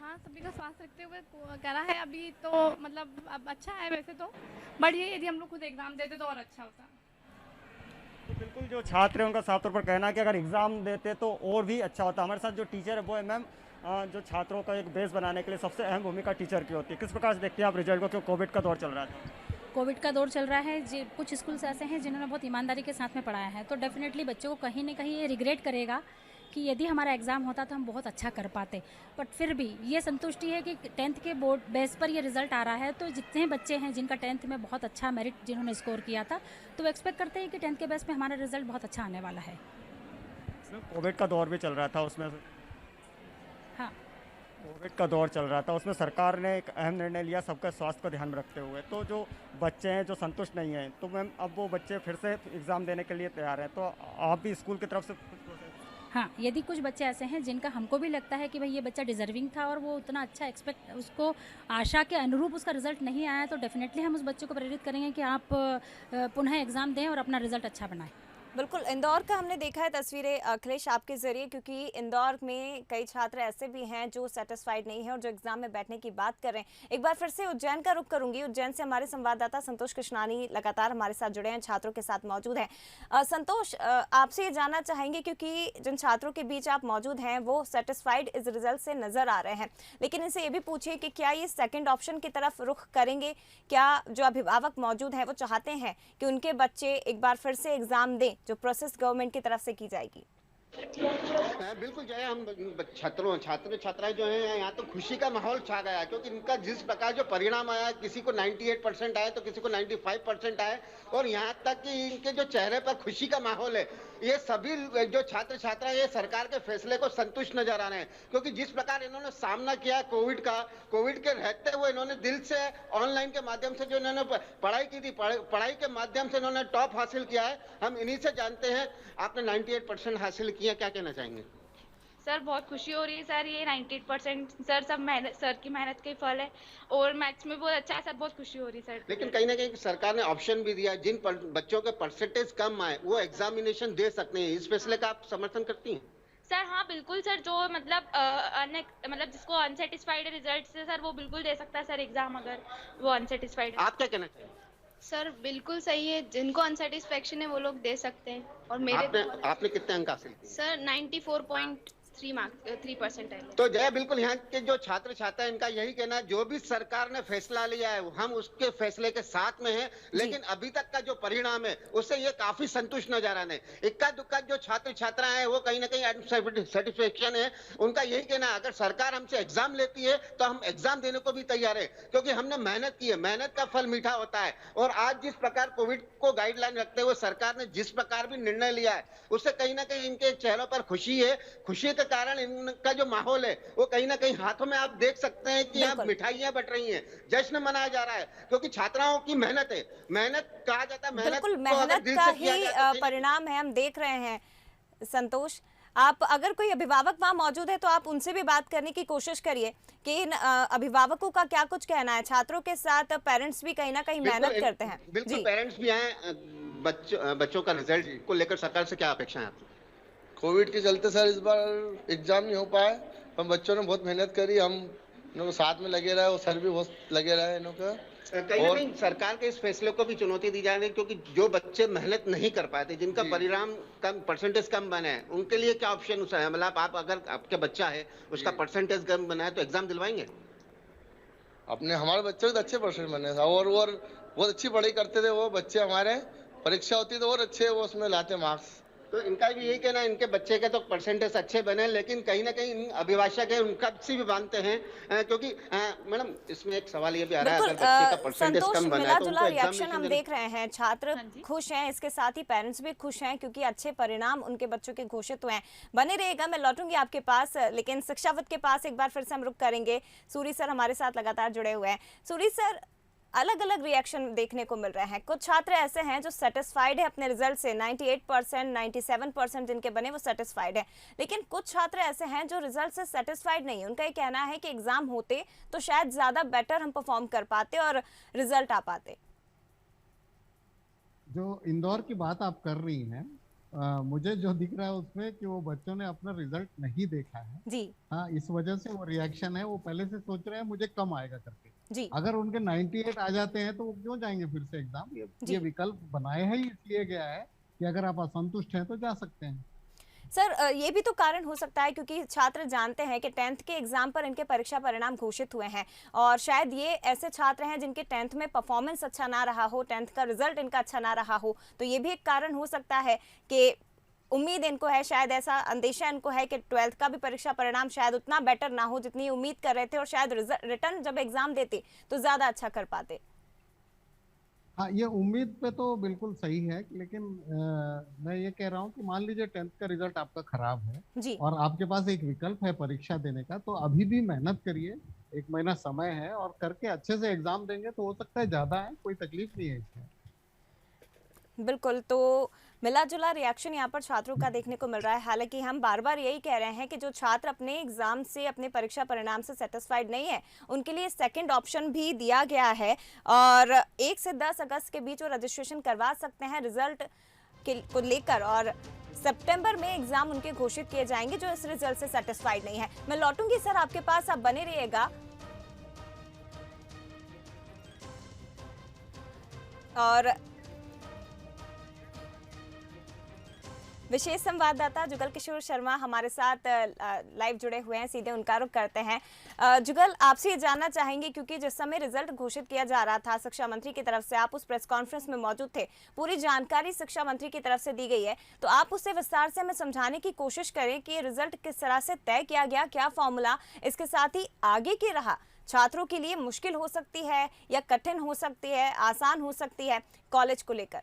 हाँ, सभी का स्वास्थ्य रखते हुए करा है अभी तो, मतलब अब अच्छा है वैसे तो, बट ये यदि हम लोग खुद एग्जाम देते तो और अच्छा होता। तो बिल्कुल जो छात्र हैं उनका साफ तौर पर कहना है कि अगर एग्ज़ाम देते तो और भी अच्छा होता। हमारे साथ जो टीचर है वो है मैम, जो छात्रों का एक बेस बनाने के लिए सबसे अहम भूमिका टीचर की होती है। किस प्रकार से देखते हैं आप रिजल्ट को, क्यों कोविड का दौर चल रहा था? कोविड का दौर चल रहा है, कुछ स्कूल्स ऐसे हैं जिन्होंने बहुत ईमानदारी के साथ में पढ़ाया है, तो डेफिनेटली बच्चों को कहीं ना कहीं ये रिग्रेट करेगा कि यदि हमारा एग्ज़ाम होता तो हम बहुत अच्छा कर पाते। बट फिर भी ये संतुष्टि है कि 10th के बोर्ड बेस पर ये रिज़ल्ट आ रहा है, तो जितने बच्चे हैं जिनका 10th में बहुत अच्छा मेरिट जिन्होंने स्कोर किया था, तो वो एक्सपेक्ट करते हैं कि 10th के बेस पे हमारा रिज़ल्ट बहुत अच्छा आने वाला है। कोविड का दौर भी चल रहा था, उसमें हाँ, कोविड का दौर चल रहा था, उसमें सरकार ने एक अहम निर्णय लिया सबका स्वास्थ्य को ध्यान में रखते हुए। तो जो बच्चे हैं जो संतुष्ट नहीं हैं, तो मैम अब वो बच्चे फिर से एग्ज़ाम देने के लिए तैयार हैं, तो आप भी स्कूल की तरफ से हाँ, यदि कुछ बच्चे ऐसे हैं जिनका हमको भी लगता है कि भाई ये बच्चा डिजर्विंग था और वो उतना अच्छा एक्सपेक्ट, उसको आशा के अनुरूप उसका रिजल्ट नहीं आया, तो डेफिनेटली हम उस बच्चे को प्रेरित करेंगे कि आप पुनः एग्ज़ाम दें और अपना रिजल्ट अच्छा बनाएं। बिल्कुल, इंदौर का हमने देखा है तस्वीरें अखिलेश आपके ज़रिए, क्योंकि इंदौर में कई छात्र ऐसे भी हैं जो सेटिस्फाइड नहीं है और जो एग्जाम में बैठने की बात कर रहे हैं। एक बार फिर से उज्जैन का रुख करूंगी। उज्जैन से हमारे संवाददाता संतोष कृष्णानी लगातार हमारे साथ जुड़े हैं, छात्रों के साथ मौजूद हैं। संतोष, आपसे ये जानना चाहेंगे, क्योंकि जिन छात्रों के बीच आप मौजूद हैं वो सेटिस्फाइड इस रिजल्ट से नज़र आ रहे हैं, लेकिन इनसे ये भी पूछिए कि क्या ये सेकेंड ऑप्शन की तरफ रुख करेंगे? क्या जो अभिभावक मौजूद हैं वो चाहते हैं कि उनके बच्चे एक बार फिर से एग्जाम दें, जो प्रोसेस गवर्नमेंट की तरफ से की जाएगी? बिल्कुल जो है, हम छात्र छात्राएं जो हैं यहाँ तो खुशी का माहौल छा गया है, क्योंकि इनका जिस प्रकार जो परिणाम आया, किसी को 98% आए तो किसी को 95% आए, और यहाँ तक कि इनके जो चेहरे पर खुशी का माहौल है। ये सभी जो छात्र छात्राएं ये सरकार के फैसले को संतुष्ट नजर आ रहे हैं, क्योंकि जिस प्रकार इन्होंने सामना किया कोविड का, कोविड के रहते हुए इन्होंने दिल से ऑनलाइन के माध्यम से जो इन्होंने पढ़ाई की थी, पढ़ाई के माध्यम से इन्होंने टॉप हासिल किया है। हम इन्हीं से जानते हैं, आपने 98% हासिल किया, क्या कहना चाहेंगे? सर बहुत खुशी हो रही है सर, ये 98% सर सब मेहनत, सर की मेहनत का ही फल है, और मैथ्स में बहुत अच्छा है सर, बहुत खुशी हो रही है सर। लेकिन कहीं ना कहीं सरकार ने ऑप्शन भी दिया, जिन बच्चों के परसेंटेज कम आए वो एग्जामिनेशन दे सकते हैं। इस फैसले का आप समर्थन करती हैं? सर हाँ बिल्कुल सर, जो मतलब जिसको अनसेटिस्फाइड है रिजल्ट से सर, वो बिल्कुल दे सकता है सर एग्जाम, अगर वो अनसेटिस्फाइड है। आप क्या कहना चाहिए? सर बिल्कुल सही है, जिनको अनसेटिस्फेक्शन है वो लोग दे सकते हैं। और मेरे आपने कितने अंक हासिल किए? सर 94.3% है। तो जय, बिल्कुल यहाँ के जो छात्र छात्रा इनका यही कहना है, जो भी सरकार ने फैसला लिया है हम उसके फैसले के साथ में हैं, लेकिन अभी तक का जो परिणाम है उससे ये काफी संतुष्ट नजर आने। इक्का दुक्का जो छात्र छात्रा है वो कहीं ना कहीं सेटिस्फेक्शन है, उनका यही कहना है अगर सरकार हमसे एग्जाम लेती है तो हम एग्जाम देने को भी तैयार है, क्योंकि हमने मेहनत की है, मेहनत का फल मीठा होता है। और आज जिस प्रकार कोविड को गाइडलाइन रखते हुए सरकार ने जिस प्रकार भी निर्णय लिया है उससे कहीं ना कहीं इनके चेहरों पर खुशी है। खुशी के कारण इनका जो माहौल है वो कहीं ना कहीं हाथों में आप देख सकते हैं कि यहाँ मिठाइयां बट रही हैं, जश्न मनाया जा रहा है, क्योंकि छात्राओं की मेहनत है। मेहनत कहा जाता है, बिल्कुल मेहनत का ही परिणाम है, हम देख रहे हैं। संतोष, आप अगर कोई अभिभावक वहाँ मौजूद है तो आप उनसे भी बात करने की कोशिश करिए कि इन अभिभावकों का क्या कुछ कहना है। छात्रों के साथ पेरेंट्स भी कहीं ना कहीं मेहनत करते हैं। बिल्कुल पेरेंट्स भी आए। बच्चों का रिजल्ट को लेकर सरकार से क्या अपेक्षा है आपकी? कोविड के चलते सर इस बार एग्जाम नहीं हो पाए, हम बच्चों ने बहुत मेहनत करी, हम लोग साथ में लगे रहे और सर भी बहुत लगे रहे इनों का। कहीं ना कहीं सरकार के इस फैसले को भी चुनौती दी जा रही है, क्योंकि जो बच्चे मेहनत नहीं कर पाते, जिनका परिणाम कम, परसेंटेज कम बना है, उनके लिए क्या ऑप्शन है? मतलब आप अगर आपके बच्चा है उसका परसेंटेज कम बना है तो एग्जाम दिलवाएंगे? हमारे बच्चे तो अच्छे परसेंट बने और बहुत अच्छी पढ़ाई करते थे वो बच्चे, हमारे परीक्षा होती तो और अच्छे वो उसमें लाते मार्क्स। तो इनका भी यही कहना है इनके बच्चे के तो परसेंटेज अच्छे बने, लेकिन कहीं ना कहीं अभिभाषक है उनका से भी मानते हैं, क्योंकि मैडम इसमें एक सवाल ये भी आ रहा है अगर बच्चे का परसेंटेज कम बना है तो उनको रिएक्शन हम देख रहे हैं। छात्र खुश हैं, इसके साथ ही पेरेंट्स भी खुश हैं क्योंकि अच्छे परिणाम उनके बच्चों के घोषित हुए हैं। बने रहेगा, मैं लौटूंगी आपके पास, लेकिन शिक्षाविद के पास एक बार फिर से हम रुक करेंगे। सूरी सर हमारे साथ लगातार जुड़े हुए हैं। सूरी सर, अलग अलग रिएक्शन देखने को मिल रहे हैं। कुछ छात्र ऐसे हैं जो सेटिस्फाइड है अपने रिजल्ट से, 98%, 97% जिनके बने वो सेटिस्फाइड है, लेकिन कुछ छात्र ऐसे हैं जो रिजल्ट से सेटिस्फाइड नहीं है। उनका ये कहना है कि एग्जाम होते तो शायद ज्यादा बेटर हम परफॉर्म कर पाते और रिजल्ट आ पाते। जो इंदौर की बात आप कर रही हैं, मुझे जो दिख रहा है उसमें कि वो बच्चों ने अपना रिजल्ट नहीं देखा है जी। हाँ, इस वजह से वो रिएक्शन है, वो पहले से सोच रहे हैं मुझे कम आएगा करके जी। अगर उनके 98 आ जाते हैं तो वो क्यों जाएंगे फिर से एग्जाम? ये विकल्प बनाए हैं इसलिए गया है कि अगर आप असंतुष्ट हैं तो जा सकते हैं। सर, ये भी तो कारण हो सकता है क्योंकि छात्र जानते हैं कि 10th के एग्जाम पर इनके परीक्षा परिणाम घोषित हुए हैं और शायद ये ऐसे छात्र हैं जिनके 10th में परफॉर्मेंस अच्छा ना रहा हो, 10th का रिजल्ट इनका अच्छा ना रहा हो, तो ये भी एक कारण हो सकता है कि उम्मीद इनको है, शायद ऐसा अंदेशा इनको है कि 12th का भी परीक्षा परिणाम शायद उतना बेटर ना हो जितनी उम्मीद कर रहे थे और शायद रिटर्न जब एग्जाम देते तो ज्यादा अच्छा कर पाते। हाँ, ये उम्मीद पे तो बिल्कुल सही है, लेकिन मैं ये कह रहा हूँ कि मान लीजिए 10th का रिजल्ट आपका खराब है जी। और आपके पास एक विकल्प है परीक्षा देने का, तो अभी भी मेहनत करिए, 1 महीना समय है और करके अच्छे से एग्जाम देंगे तो हो सकता है ज्यादा है, कोई तकलीफ नहीं है इसमें। बिल्कुल, तो मिला जुला रिएक्शन यहाँ पर छात्रों का देखने को मिल रहा है। हालांकि हम बार बार यही कह रहे हैं कि जो छात्र अपने एग्जाम से, अपने परीक्षा परिणाम से सेटिस्फाइड नहीं है, उनके लिए सेकंड ऑप्शन भी दिया गया है और 1 से 10 अगस्त के बीच वो रजिस्ट्रेशन करवा सकते हैं रिजल्ट को लेकर और सितंबर में एग्जाम उनके घोषित किए जाएंगे जो इस रिजल्ट से सेटिस्फाइड नहीं है। मैं लौटूंगी सर आपके पास, आप बने रहिएगा। और विशेष संवाददाता जुगल किशोर शर्मा हमारे साथ लाइव जुड़े हुए हैं, सीधे उनका रुख करते हैं। जुगल, आपसे ये जानना चाहेंगे क्योंकि जिस समय रिजल्ट घोषित किया जा रहा था शिक्षा मंत्री की तरफ से, आप उस प्रेस कॉन्फ्रेंस में मौजूद थे, पूरी जानकारी शिक्षा मंत्री की तरफ से दी गई है, तो आप उससे विस्तार से हमें समझाने की कोशिश करें कि ये रिजल्ट किस तरह से तय किया गया, क्या फॉर्मूला, इसके साथ ही आगे की राह छात्रों के लिए मुश्किल हो सकती है या कठिन हो सकती है, आसान हो सकती है कॉलेज को लेकर?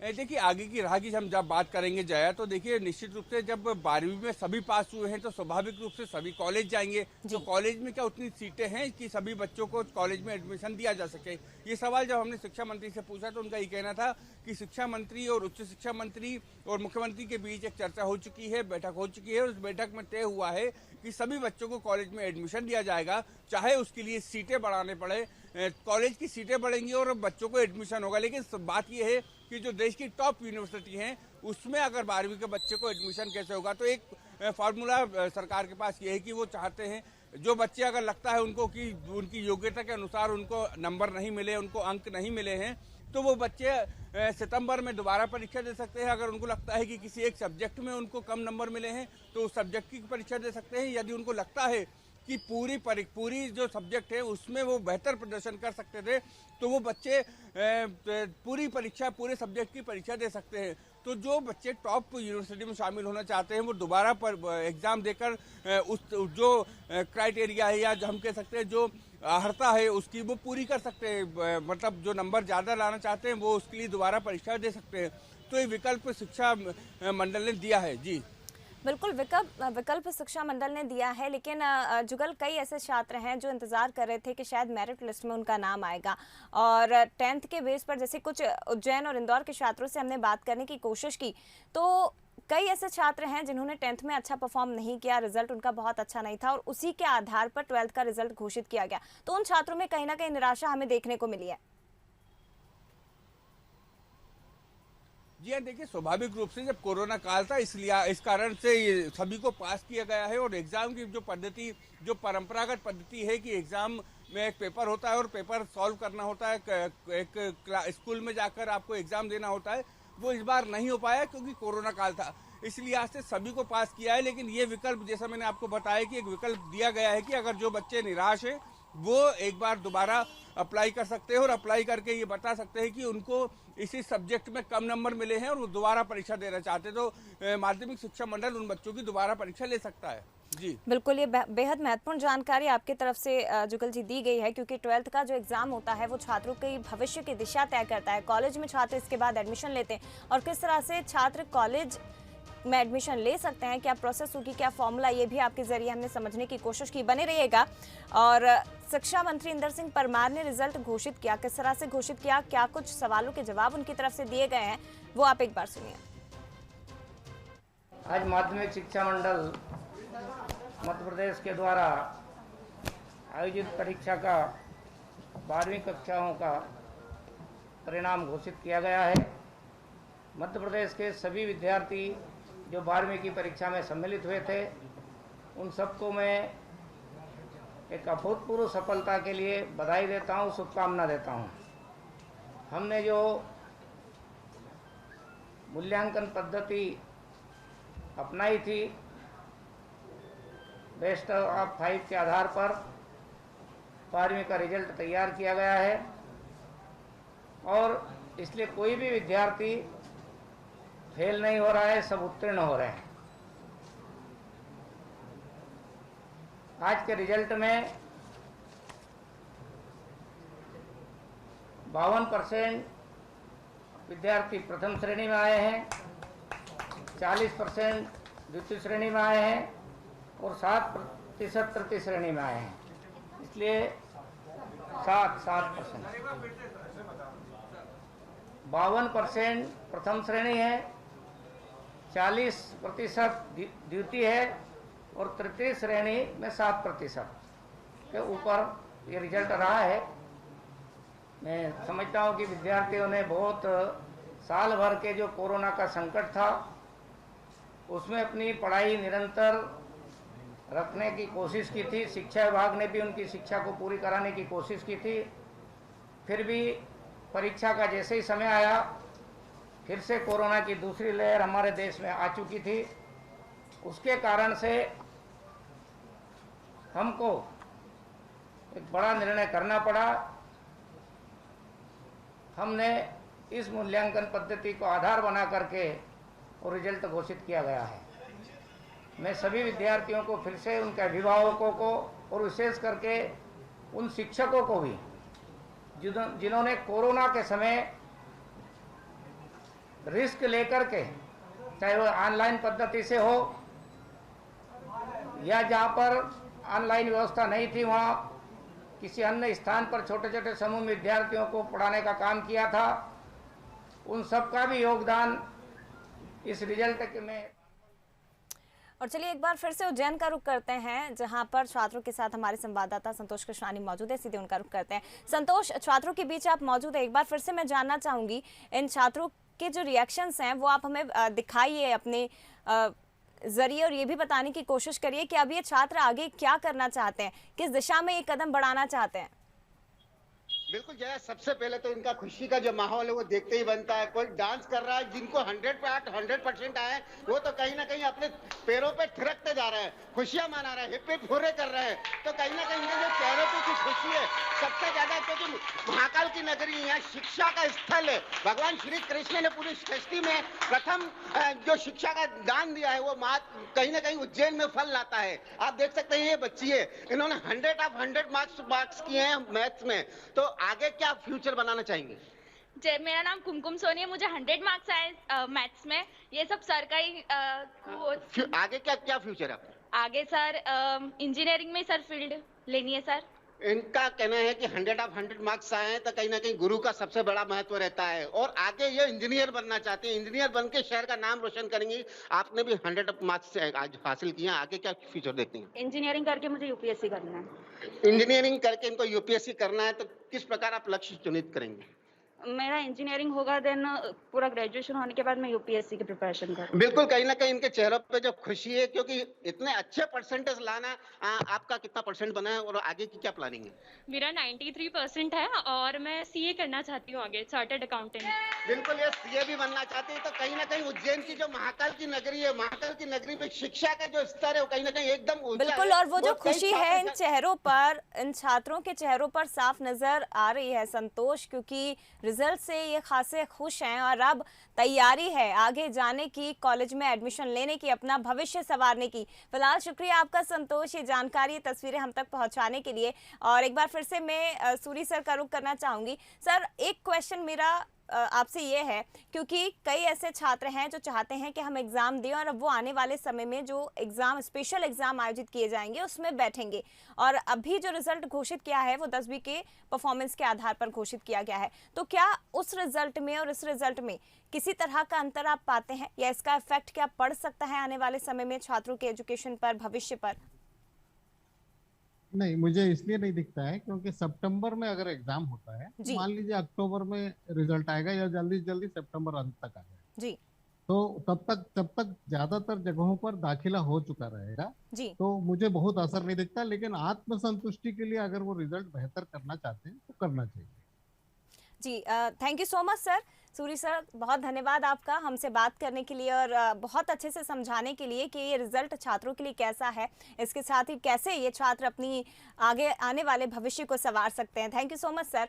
देखिए, आगे की राह की हम जब बात करेंगे जया, तो देखिए निश्चित रूप से जब 12वीं में सभी पास हुए हैं तो स्वाभाविक रूप से सभी कॉलेज जाएंगे। तो कॉलेज में क्या उतनी सीटें हैं कि सभी बच्चों को कॉलेज में एडमिशन दिया जा सके? ये सवाल जब हमने शिक्षा मंत्री से पूछा तो उनका ये कहना था कि शिक्षा मंत्री और उच्च शिक्षा मंत्री और मुख्यमंत्री के बीच एक चर्चा हो चुकी है, बैठक हो चुकी है और उस बैठक में तय हुआ है कि सभी बच्चों को कॉलेज में एडमिशन दिया जाएगा, चाहे उसके लिए सीटें बढ़ाने पड़े। कॉलेज की सीटें बढ़ेंगी और बच्चों को एडमिशन होगा। लेकिन बात यह है कि जो देश की टॉप यूनिवर्सिटी हैं उसमें अगर 12वीं के बच्चे को एडमिशन कैसे होगा, तो एक फार्मूला सरकार के पास ये है कि वो चाहते हैं जो बच्चे अगर लगता है उनको कि उनकी योग्यता के अनुसार उनको नंबर नहीं मिले, उनको अंक नहीं मिले हैं, तो वो बच्चे सितंबर में दोबारा परीक्षा दे सकते हैं। अगर उनको लगता है कि किसी एक सब्जेक्ट में उनको कम नंबर मिले हैं तो उस सब्जेक्ट की परीक्षा दे सकते हैं। यदि उनको लगता है कि पूरी जो सब्जेक्ट है उसमें वो बेहतर प्रदर्शन कर सकते थे तो वो बच्चे पूरे सब्जेक्ट की परीक्षा दे सकते हैं। तो जो बच्चे टॉप यूनिवर्सिटी में शामिल होना चाहते हैं वो दोबारा पर एग्ज़ाम देकर उस जो क्राइटेरिया है या हम कह सकते हैं जो अर्हता है उसकी वो पूरी कर सकते हैं। मतलब जो नंबर ज़्यादा लाना चाहते हैं वो उसके लिए दोबारा परीक्षा दे सकते हैं। तो ये विकल्प शिक्षा मंडल ने दिया है। जी बिल्कुल, विकल्प शिक्षा मंडल ने दिया है, लेकिन जुगल कई ऐसे छात्र हैं जो इंतजार कर रहे थे कि शायद मेरिट लिस्ट में उनका नाम आएगा। और 10th के बेस पर जैसे कुछ उज्जैन और इंदौर के छात्रों से हमने बात करने की कोशिश की तो कई ऐसे छात्र हैं जिन्होंने 10th में अच्छा परफॉर्म नहीं किया, रिजल्ट उनका बहुत अच्छा नहीं था और उसी के आधार पर 12th का रिजल्ट घोषित किया गया। तो उन छात्रों में कहीं ना कहीं निराशा हमें देखने को मिली है। जी हाँ, देखिए स्वाभाविक रूप से जब कोरोना काल था इसलिए इस कारण से ये सभी को पास किया गया है। और एग्ज़ाम की जो पद्धति, जो परंपरागत पद्धति है कि एग्ज़ाम में एक पेपर होता है और पेपर सॉल्व करना होता है, एक स्कूल में जाकर आपको एग्ज़ाम देना होता है, वो इस बार नहीं हो पाया क्योंकि कोरोना काल था। इसलिए आज से सभी को पास किया है। लेकिन ये विकल्प, जैसा मैंने आपको बताया कि एक विकल्प दिया गया है कि अगर जो बच्चे निराश है वो एक बार दोबारा अप्लाई कर सकते हैं और अप्लाई करके ये बता सकते हैं कि उनको इसी सब्जेक्ट में कम नंबर मिले हैं और वो दोबारा परीक्षा देना चाहते हैं। तो माध्यमिक शिक्षा मंडल उन बच्चों की दोबारा परीक्षा ले सकता है। जी बिल्कुल, ये बेहद महत्वपूर्ण जानकारी आपकी तरफ से जुगल जी दी गई है, क्योंकि 12th का जो एग्जाम होता है वो छात्रों के भविष्य की दिशा तय करता है। कॉलेज में छात्र इसके बाद एडमिशन लेते हैं और किस तरह से छात्र कॉलेज में एडमिशन ले सकते हैं, क्या प्रोसेस होगी, क्या फॉर्मूला, ये भी आपके जरिए हमने समझने की कोशिश की। बने रहिएगा। और शिक्षा मंत्री इंदर सिंह परमार ने रिजल्ट घोषित किया, किस तरह से घोषित किया, क्या कुछ सवालों के जवाब उनकी तरफ से दिए गए हैं, वो आप एक बार सुनिए। आज माध्यमिक शिक्षा मंडल मध्य प्रदेश के द्वारा आयोजित परीक्षा का 12वीं कक्षाओं का परिणाम घोषित किया गया है। मध्य प्रदेश के सभी विद्यार्थी जो 12वीं की परीक्षा में सम्मिलित हुए थे उन सबको मैं एक अभूतपूर्व सफलता के लिए बधाई देता हूं, शुभकामना देता हूं। हमने जो मूल्यांकन पद्धति अपनाई थी बेस्ट ऑफ 5 के आधार पर 12वीं का रिजल्ट तैयार किया गया है और इसलिए कोई भी विद्यार्थी फेल नहीं हो रहा है, सब उत्तीर्ण हो रहे हैं। आज के रिजल्ट में 52% विद्यार्थी प्रथम श्रेणी में आए हैं, 40% द्वितीय श्रेणी में आए हैं और 7% तृतीय श्रेणी में आए हैं। इसलिए 7% 52% प्रथम श्रेणी है, 40% द्वितीय है और तृतीय श्रेणी में 7% के ऊपर ये रिजल्ट रहा है। मैं समझता हूँ कि विद्यार्थियों ने बहुत साल भर के जो कोरोना का संकट था उसमें अपनी पढ़ाई निरंतर रखने की कोशिश की थी। शिक्षा विभाग ने भी उनकी शिक्षा को पूरी कराने की कोशिश की थी। फिर भी परीक्षा का जैसे ही समय आया फिर से कोरोना की दूसरी लहर हमारे देश में आ चुकी थी। उसके कारण से हमको एक बड़ा निर्णय करना पड़ा। हमने इस मूल्यांकन पद्धति को आधार बना करके और रिजल्ट घोषित किया गया है। मैं सभी विद्यार्थियों को फिर से, उनके अभिभावकों को और विशेष करके उन शिक्षकों को भी जिन्होंने कोरोना के समय रिस्क लेकर के, चाहे वो ऑनलाइन पद्धति से हो या जहाँ पर ऑनलाइन व्यवस्था नहीं थी वहाँ किसी अन्य स्थान पर छोटे छोटे समूह में विद्यार्थियों को पढ़ाने का काम किया था, उन सब का भी योगदान इस रिजल्ट में। और चलिए एक बार फिर से उज्जैन का रुख करते हैं, जहां पर छात्रों के साथ हमारे संवाददाता संतोष कृष्णानी मौजूद है। सीधे उनका रुख करते हैं। संतोष, छात्रों के बीच आप मौजूद है, एक बार फिर से मैं जानना चाहूंगी इन छात्रों के जो रिएक्शंस हैं वो आप हमें दिखाइए अपने जरिए और ये भी बताने की कोशिश करिए कि अब ये छात्र आगे क्या करना चाहते हैं, किस दिशा में ये कदम बढ़ाना चाहते हैं। बिल्कुल जया, सबसे पहले तो इनका खुशी का जो माहौल है वो देखते ही बनता है। कोई डांस कर रहा है, जिनको 100% आए वो तो कहीं ना कहीं अपने पैरों पे थिरकते जा रहे हैं, खुशियां मना रहे हैं, हिप हिप हुर्रे कर रहे हैं। तो कहीं ना कहीं ये जो चेहरों पे की खुशी है सबसे ज्यादा, क्योंकि महाकाल की नगरी है, शिक्षा का स्थल है। भगवान श्री कृष्ण ने पूरी सृष्टि में प्रथम जो शिक्षा का दान दिया है वो कहीं ना कहीं उज्जैन में फल लाता है। आप देख सकते हैं ये बच्ची है, इन्होंने 100 मार्क्स किए हैं मैथ्स में। तो आगे क्या फ्यूचर बनाना चाहेंगे? मेरा नाम कुमकुम सोनी है, मुझे 100 मार्क्स आए मैथ्स में। ये सब सर का ही आगे क्या फ्यूचर है आपका? आगे सर इंजीनियरिंग में सर फील्ड लेनी है सर। इनका कहना है कि 100 मार्क्स आए हैं तो कहीं ना कहीं गुरु का सबसे बड़ा महत्व रहता है और आगे ये इंजीनियर बनना चाहते हैं, इंजीनियर बन के शहर का नाम रोशन करेंगी। आपने भी 100 मार्क्स से आज हासिल किया, आगे क्या फ्यूचर देखती हैं? इंजीनियरिंग करके मुझे यूपीएससी करना है। इंजीनियरिंग करके इनको यूपीएससी करना है, तो किस प्रकार आप लक्ष्य चुनित करेंगे? मेरा इंजीनियरिंग होगा, देन पूरा ग्रेजुएशन होने के बाद मैं यूपीएससी की प्रिपरेशन करूँ। बिल्कुल, कहीं ना कहीं इनके चेहरों पे जो खुशी है, क्योंकि इतने अच्छे परसेंटेज लाना। आपका कितना परसेंट बना है और आगे की क्या प्लानिंग है? मेरा 93% है और मैं सीए करना चाहती हूँ आगे, चार्टर्ड अकाउंटेंट। बिल्कुल, ये सीए भी बनना चाहती है। तो कहीं ना कहीं उज्जैन की जो महाकाल की नगरी है, महाकाल की नगरी में शिक्षा का जो स्तर है वो कहीं ना कहीं एकदम ऊंचा बिल्कुल, और वो जो खुशी है इन चेहरों पर, इन छात्रों के चेहरों पर साफ नजर आ रही है संतोष, क्योंकि रिजल्ट से ये खासे खुश हैं और अब तैयारी है आगे जाने की, कॉलेज में एडमिशन लेने की, अपना भविष्य संवारने की। फिलहाल शुक्रिया आपका संतोष, ये जानकारी, ये तस्वीरें हम तक पहुंचाने के लिए। और एक बार फिर से मैं सूरी सर का रुख करना चाहूंगी। सर, एक क्वेश्चन मेरा आपसे ये है, क्योंकि कई ऐसे छात्र हैं जो चाहते हैं कि हम एग्ज़ाम दें और अब वो आने वाले समय में जो एग्ज़ाम, स्पेशल एग्ज़ाम आयोजित किए जाएंगे उसमें बैठेंगे, और अभी जो रिज़ल्ट घोषित किया है वो 10वीं के परफॉर्मेंस के आधार पर घोषित किया गया है। तो क्या उस रिज़ल्ट में और इस रिज़ल्ट में किसी तरह का अंतर आप पाते हैं, या इसका इफेक्ट क्या पड़ सकता है आने वाले समय में छात्रों के एजुकेशन पर, भविष्य पर? नहीं, मुझे इसलिए नहीं दिखता है क्योंकि सितंबर में अगर एग्जाम होता है, मान लीजिए अक्टूबर में रिजल्ट आएगा या जल्दी जल्दी सितंबर अंत तक आ जाएगा जी, तो तब तक ज्यादातर जगहों पर दाखिला हो चुका रहेगा जी। तो मुझे बहुत असर नहीं दिखता। लेकिन आत्मसंतुष्टि के लिए अगर वो रिजल्ट बेहतर करना चाहते हैं तो करना चाहिए। जी, thank you so much sir. Sorry sir, बहुत धन्यवाद आपका हमसे बात करने के लिए और बहुत अच्छे से समझाने के लिए कि ये रिजल्ट छात्रों के लिए कैसा है, इसके साथ ही कैसे ये छात्र अपनी आगे आने वाले भविष्य को संवार सकते हैं। Thank you so much sir.